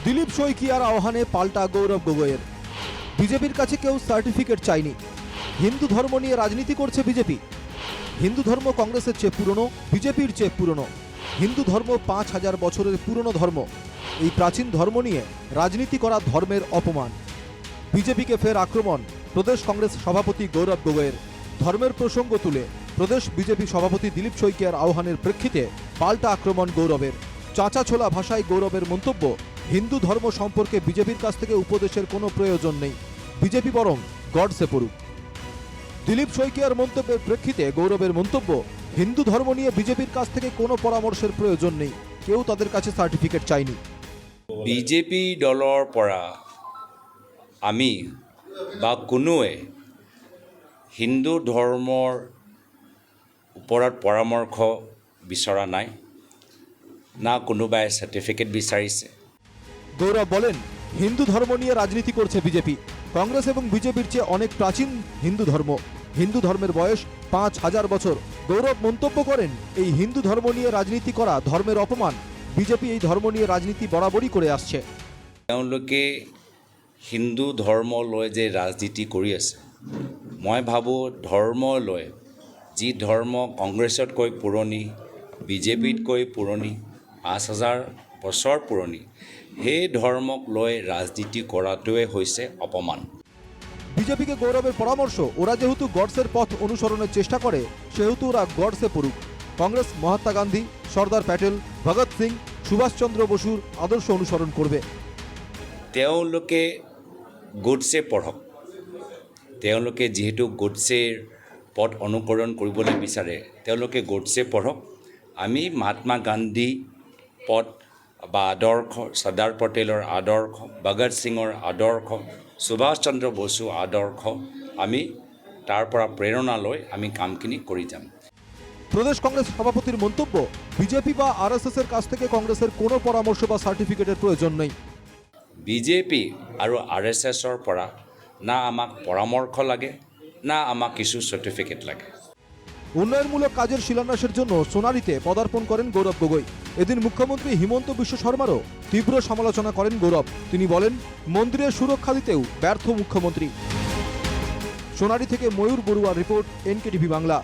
দিলীপ শইকিয়ার আহ্বানে পাল্টা গৌরব গগৈয়ের। বিজেপির কাছে কেউ সার্টিফিকেট চায়নি। হিন্দু ধর্ম নিয়ে রাজনীতি করছে বিজেপি। হিন্দু ধর্ম কংগ্রেসের চেয়ে পুরনো, বিজেপির চেয়ে পুরনো। হিন্দু ধর্ম ৫,০০০ বছরের পুরনো ধর্ম। এই প্রাচীন ধর্ম নিয়ে রাজনীতি করা ধর্মের অপমান। বিজেপিকে ফের আক্রমণ প্রদেশ কংগ্রেস সভাপতি গৌরব গগৈয়ের। ধর্মের প্রসঙ্গ তুলে প্রদেশ বিজেপি সভাপতি দিলীপ শইকিয়ার আহ্বানের প্রেক্ষিতে পাল্টা আক্রমণ গৌরবের। চাঁচাছোলা ভাষায় গৌরবের মন্তব্য, হিন্দু ধর্ম সম্পর্কে বিজেপির কাছ থেকে উপদেশের কোনো প্রয়োজন নেই, বিজেপি বরং গডসে পড়ুক। দিলীপ শইকিয়ার মন্তব্যের প্রেক্ষিতে গৌরবের মন্তব্য, হিন্দু ধর্ম নিয়ে বিজেপির কাছ থেকে কোনো পরামর্শের প্রয়োজন নেই, কেউ তাদের কাছে সার্টিফিকেট চায়নি। বিজেপি দলৰ পৰা আমি বা কোনোৱে হিন্দু ধৰ্মৰ ওপৰত পৰামৰ্শ বিচৰা নাই, না কোনোবাই সার্টিফিকেট বিচাৰিছে। গৌরব বলেন, হিন্দু ধর্ম নিয়ে রাজনীতি করছে বিজেপি। কংগ্রেস এবং বিজেপির চেয়ে অনেক প্রাচীন হিন্দু ধর্ম। হিন্দু ধর্মের বয়স ৫,০০০ বছর। গৌরব মন্তব্য করেন, এই হিন্দু ধর্ম নিয়ে রাজনীতি করা ধর্মের অপমান। বিজেপি এই ধর্ম নিয়ে রাজনীতি বরাবরই করে আসছে। তেওঁলোকে হিন্দু ধৰ্ম লৈ যে ৰাজনীতি কৰি আছে, মই ভাবোঁ ধৰ্ম লৈ যি ধৰ্ম কংগ্ৰেছতকৈ পুৰণি, বিজেপিতকৈ পুৰণি, ৫,০০০ বছৰ পুৰণি, সেই ধৰ্মক লৈ ৰাজনীতি কৰাটোৱে হৈছে অপমান। বিজেপিকে গৌরবের পরামর্শ, ওরা যেহেতু গডসের পথ অনুসরণের চেষ্টা করে সেহেতু ওরা গডসে পড়ুক। কংগ্রেস মহাত্মা গান্ধী, সর্দার প্যাটেল, ভগৎ সিং, সুভাষচন্দ্র বসুর আদর্শ অনুসরণ করবে। তেওঁলোকে গোডছে পঢ়ক। তেওঁলোকে যিহেতু গোডছেৰ পথ অনুকৰণ কৰিবলৈ বিচাৰে, তেওঁলোকে গোডছে পঢ়ক। আমি মহাত্মা গান্ধী পথ বা আদৰ্শ, চৰ্দাৰ পেটেলৰ আদৰ্শ, ভগৎ সিঙৰ আদৰ্শ, সুভাষ চন্দ্ৰ বসুৰ আদৰ্শ, আমি তাৰ পৰা প্ৰেৰণা লৈ আমি কামখিনি কৰি যাম। প্রদেশ কংগ্রেস সভাপতির মন্তব্য, বিজেপি বা আরএসএস এর কাছ থেকে কংগ্রেসের কোনো পরামর্শ বা সার্টিফিকেটের প্রয়োজন নেই। বিজেপি আৰু RSSৰ পৰা না আমাক পৰামৰ্শ লাগে, না আমাক কিছু সার্টিফিকেট লাগে। উন্নয়নমূলক কাজের শিলান্যাসের জন্য সোনারীতে পদার্পণ করেন গৌরব গগৈ। এদিন মুখ্যমন্ত্রী হিমন্ত বিশ্ব শর্মারও তীব্র সমালোচনা করেন গৌরব। তিনি বলেন, মন্দিরের সুরক্ষা দিতেও ব্যর্থ মুখ্যমন্ত্রী। সোনারী থেকে ময়ূর বড়ুয়ার রিপোর্ট, NKTV বাংলা।